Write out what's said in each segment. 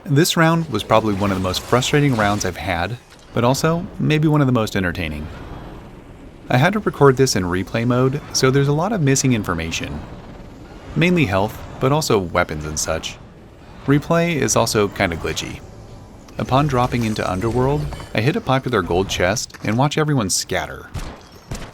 This round was probably one of the most frustrating rounds I've had, but also maybe one of the most entertaining. I had to record this in replay mode, so there's a lot of missing information. Mainly health, but also weapons and such. Replay is also kinda glitchy. Upon dropping into Underworld, I hit a popular gold chest and watch everyone scatter.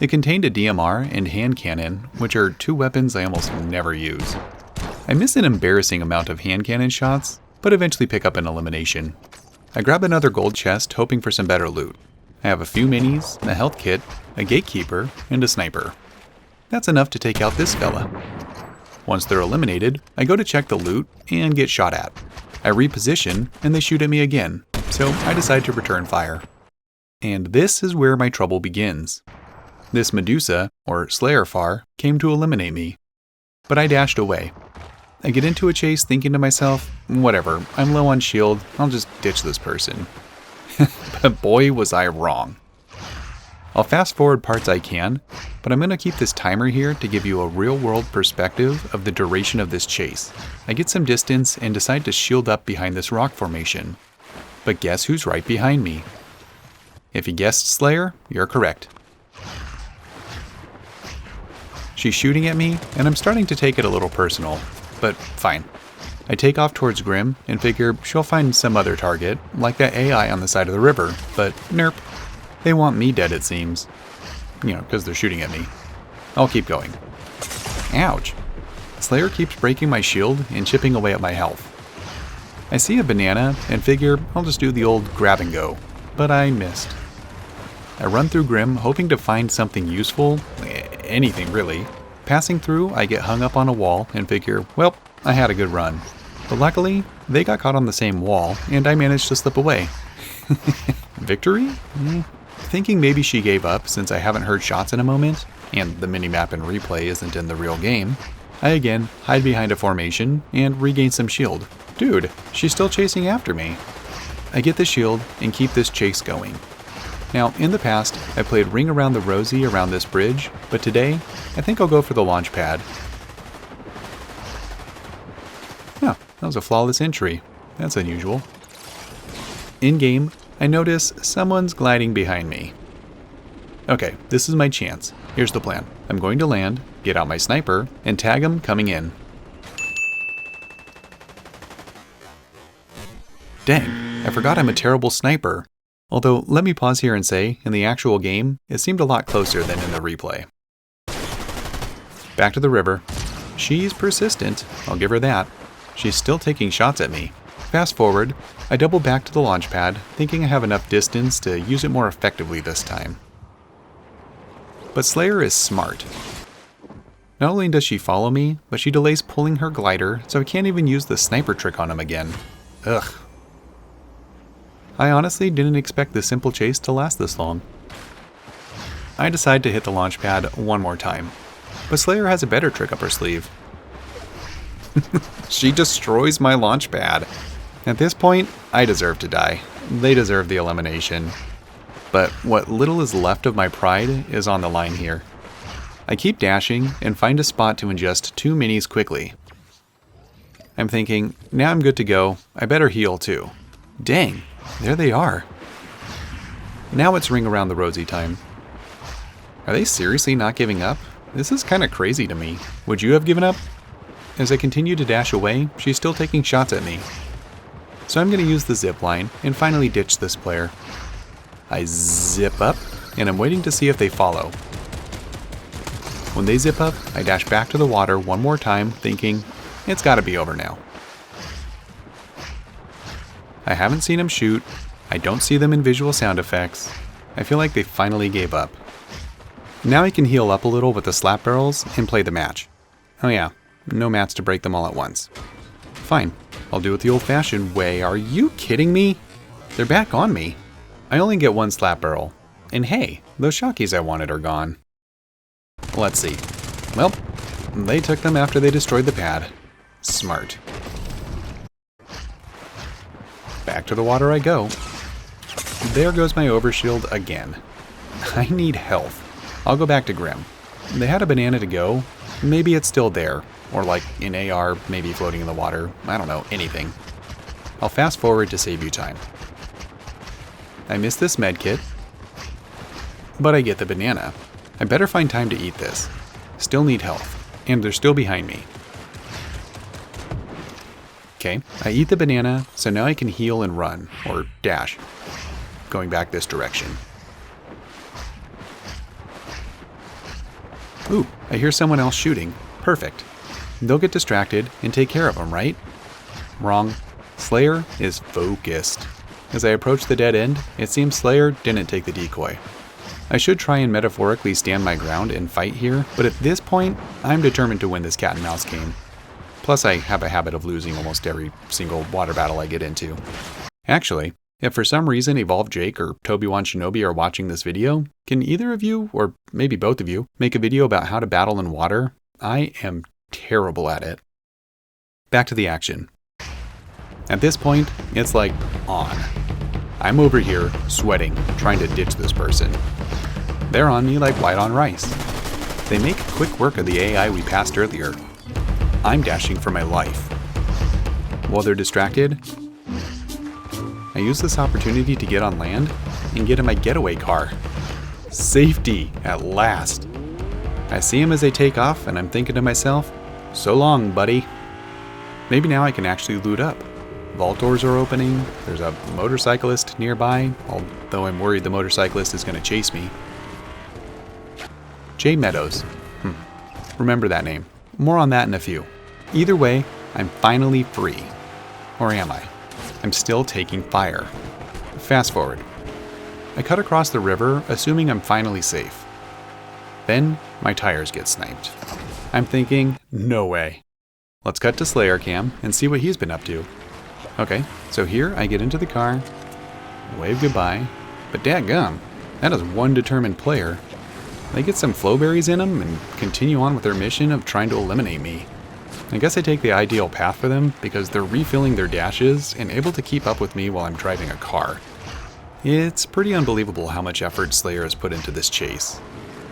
It contained a DMR and hand cannon, which are two weapons I almost never use. I miss an embarrassing amount of hand cannon shots, but eventually pick up an elimination. I grab another gold chest hoping for some better loot. I have a few minis, a health kit, a gatekeeper, and a sniper. That's enough to take out this fella. Once they're eliminated, I go to check the loot and get shot at. I reposition and they shoot at me again, so I decide to return fire. And this is where my trouble begins. This Medusa, or Slayer Far, came to eliminate me, but I dashed away. I get into a chase thinking to myself, whatever, I'm low on shield, I'll just ditch this person. But boy was I wrong. I'll fast forward parts I can, but I'm going to keep this timer here to give you a real world perspective of the duration of this chase. I get some distance and decide to shield up behind this rock formation. But guess who's right behind me? If you guessed Slayer, you're correct. She's shooting at me, and I'm starting to take it a little personal. But fine. I take off towards Grim and figure she'll find some other target, like that AI on the side of the river, but nerp. They want me dead, it seems. You know, because they're shooting at me. I'll keep going. Ouch. Slayer keeps breaking my shield and chipping away at my health. I see a banana and figure I'll just do the old grab and go, but I missed. I run through Grim hoping to find something useful, anything really. Passing through, I get hung up on a wall and figure, well, I had a good run. But luckily, they got caught on the same wall, and I managed to slip away. Victory? Thinking maybe she gave up since I haven't heard shots in a moment, and the minimap in replay isn't in the real game, I again hide behind a formation and regain some shield. Dude, she's still chasing after me. I get the shield and keep this chase going. Now, in the past, I played Ring Around the Rosie around this bridge, but today, I think I'll go for the launch pad. Oh, that was a flawless entry. That's unusual. In-game, I notice someone's gliding behind me. Okay, this is my chance. Here's the plan. I'm going to land, get out my sniper, and tag him coming in. Dang, I forgot I'm a terrible sniper. Although, let me pause here and say, in the actual game, it seemed a lot closer than in the replay. Back to the river. She's persistent, I'll give her that. She's still taking shots at me. Fast forward, I double back to the launch pad, thinking I have enough distance to use it more effectively this time. But Slayer is smart. Not only does she follow me, but she delays pulling her glider, so I can't even use the sniper trick on him again. Ugh. I honestly didn't expect this simple chase to last this long. I decide to hit the launch pad one more time, but Slayer has a better trick up her sleeve. She destroys my launch pad. At this point, I deserve to die. They deserve the elimination. But what little is left of my pride is on the line here. I keep dashing and find a spot to ingest 2 minis quickly. I'm thinking, now I'm good to go, I better heal too. Dang, there they are. Now it's Ring Around the Rosie time. Are they seriously not giving up? This is kinda crazy to me. Would you have given up? As I continue to dash away, she's still taking shots at me. So I'm going to use the zip line and finally ditch this player. I zip up, and I'm waiting to see if they follow. When they zip up, I dash back to the water one more time, thinking, it's gotta be over now. I haven't seen them shoot, I don't see them in visual sound effects. I feel like they finally gave up. Now I can heal up a little with the slap barrels and play the match. Oh yeah, no mats to break them all at once. Fine, I'll do it the old-fashioned way. Are you kidding me? They're back on me. I only get one slap barrel. And hey, those shotkeys I wanted are gone. Let's see. Well, they took them after they destroyed the pad. Smart. Back to the water I go. There goes my overshield again. I need health. I'll go back to Grim. They had a banana to go. Maybe it's still there. Or like an AR, maybe floating in the water. I don't know, anything. I'll fast forward to save you time. I missed this medkit, but I get the banana. I better find time to eat this. Still need health, and they're still behind me. Okay, I eat the banana, so now I can heal and run, or dash, going back this direction. Ooh, I hear someone else shooting. Perfect. They'll get distracted and take care of them, right? Wrong. Slayer is focused. As I approach the dead end, it seems Slayer didn't take the decoy. I should try and metaphorically stand my ground and fight here, but at this point, I'm determined to win this cat and mouse game. Plus, I have a habit of losing almost every single water battle I get into. Actually, if for some reason Evolved Jake or Toby1 Shinobi are watching this video, can either of you, or maybe both of you, make a video about how to battle in water? I am terrible at it. Back to the action. At this point, it's like on. I'm over here, sweating, trying to ditch this person. They're on me like white on rice. They make quick work of the AI we passed earlier. I'm dashing for my life. While they're distracted, I use this opportunity to get on land and get in my getaway car. Safety, at last. I see him as they take off and I'm thinking to myself, so long, buddy. Maybe now I can actually loot up. Vault doors are opening, there's a motorcyclist nearby, although I'm worried the motorcyclist is going to chase me. Jay Meadows. Remember that name. More on that in a few. Either way, I'm finally free. Or am I? I'm still taking fire. Fast forward. I cut across the river, assuming I'm finally safe. Then, my tires get sniped. I'm thinking, no way. Let's cut to Slayer Cam and see what he's been up to. Okay, so here I get into the car, wave goodbye, but dadgum, that is one determined player. They get some flowberries in them and continue on with their mission of trying to eliminate me. I guess I take the ideal path for them because they're refilling their dashes and able to keep up with me while I'm driving a car. It's pretty unbelievable how much effort Slayer has put into this chase.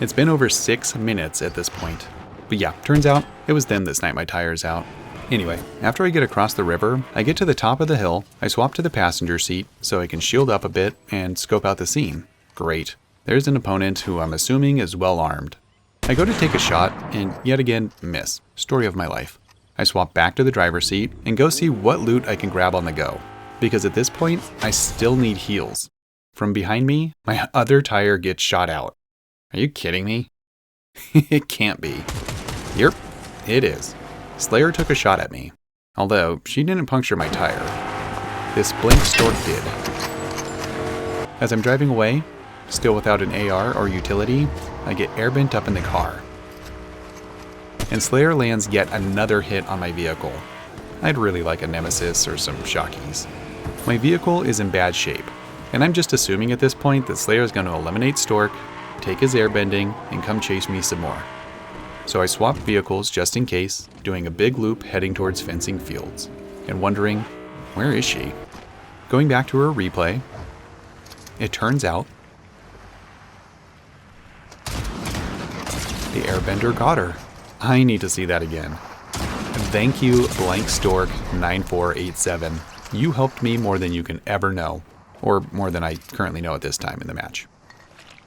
It's been over 6 minutes at this point. But yeah, turns out it was them that sniped my tires out. Anyway, after I get across the river, I get to the top of the hill, I swap to the passenger seat so I can shield up a bit and scope out the scene. Great. There's an opponent who I'm assuming is well armed. I go to take a shot and yet again miss. Story of my life. I swap back to the driver's seat and go see what loot I can grab on the go. Because at this point, I still need heals. From behind me, my other tire gets shot out. Are you kidding me? It can't be. Yep, it is. Slayer took a shot at me, although she didn't puncture my tire. This blink stork did. As I'm driving away, still without an AR or utility, I get airbent up in the car. And Slayer lands yet another hit on my vehicle. I'd really like a nemesis or some shockies. My vehicle is in bad shape, and I'm just assuming at this point that Slayer is going to eliminate Stork, take his airbending, and come chase me some more. So I swapped vehicles just in case, doing a big loop heading towards fencing fields, and wondering, where is she? Going back to her replay, it turns out the airbender got her. I need to see that again. Thank you, Blank Stork 9487. You helped me more than you can ever know, or more than I currently know at this time in the match.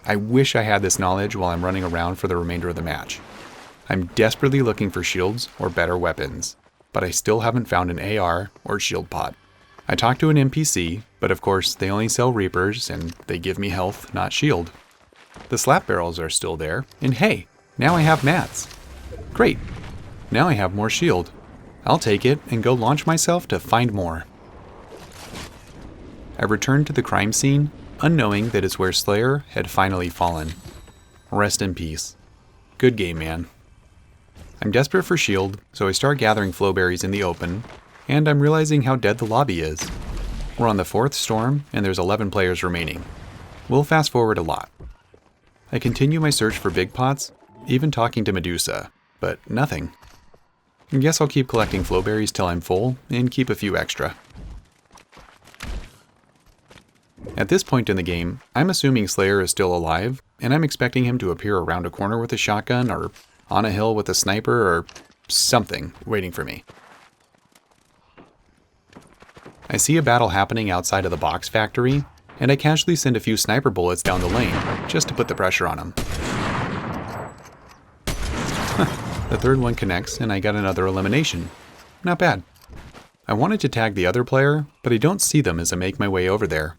I wish I had this knowledge while I'm running around for the remainder of the match. I'm desperately looking for shields or better weapons, but I still haven't found an AR or shield pot. I talked to an NPC, but of course they only sell Reapers and they give me health, not shield. The slap barrels are still there, and hey, now I have mats. Great, now I have more shield. I'll take it and go launch myself to find more. I returned to the crime scene, unknowing that it's where Slayer had finally fallen. Rest in peace. Good game, man. I'm desperate for shield, so I start gathering flowberries in the open, and I'm realizing how dead the lobby is. We're on the 4th storm, and there's 11 players remaining. We'll fast forward a lot. I continue my search for big pots, even talking to Medusa, but nothing. I guess I'll keep collecting flowberries till I'm full, and keep a few extra. At this point in the game, I'm assuming Slayer is still alive, and I'm expecting him to appear around a corner with a shotgun, or on a hill with a sniper, or something waiting for me. I see a battle happening outside of the box factory, and I casually send a few sniper bullets down the lane, just to put the pressure on him. The third one connects, and I got another elimination. Not bad. I wanted to tag the other player, but I don't see them as I make my way over there.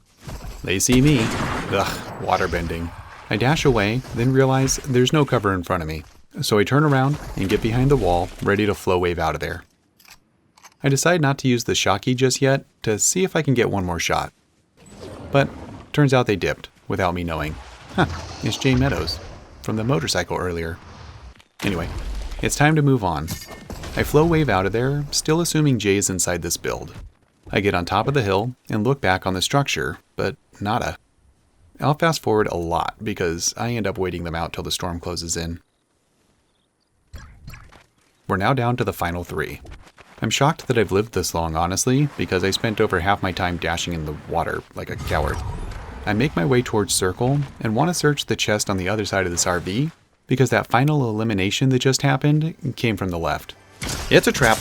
They see me. Ugh, waterbending. I dash away, then realize there's no cover in front of me. So I turn around and get behind the wall, ready to flow wave out of there. I decide not to use the shocky just yet to see if I can get one more shot. But turns out they dipped, without me knowing. Huh, it's Jay Meadows, from the motorcycle earlier. Anyway, it's time to move on. I flow wave out of there, still assuming Jay's inside this build. I get on top of the hill and look back on the structure, but nada. I'll fast forward a lot because I end up waiting them out till the storm closes in. We're now down to the final 3. I'm shocked that I've lived this long, honestly, because I spent over half my time dashing in the water like a coward. I make my way towards Circle and want to search the chest on the other side of this RV because that final elimination that just happened came from the left. It's a trap!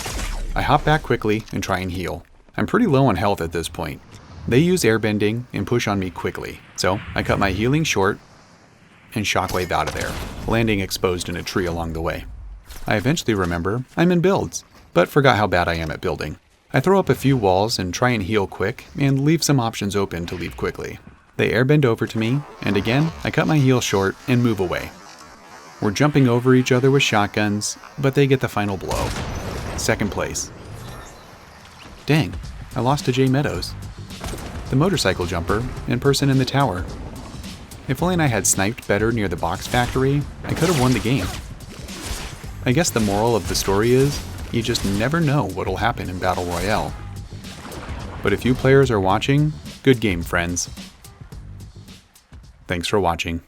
I hop back quickly and try and heal. I'm pretty low on health at this point. They use airbending and push on me quickly, so I cut my healing short and shockwave out of there, landing exposed in a tree along the way. I eventually remember I'm in builds, but forgot how bad I am at building. I throw up a few walls and try and heal quick and leave some options open to leave quickly. They airbend over to me, and again I cut my heal short and move away. We're jumping over each other with shotguns, but they get the final blow. 2nd place. Dang, I lost to Jay Meadows, the motorcycle jumper and person in the tower. If only I had sniped better near the box factory, I could have won the game. I guess the moral of the story is, you just never know what'll happen in Battle Royale. But if you players are watching, good game, friends. Thanks for watching.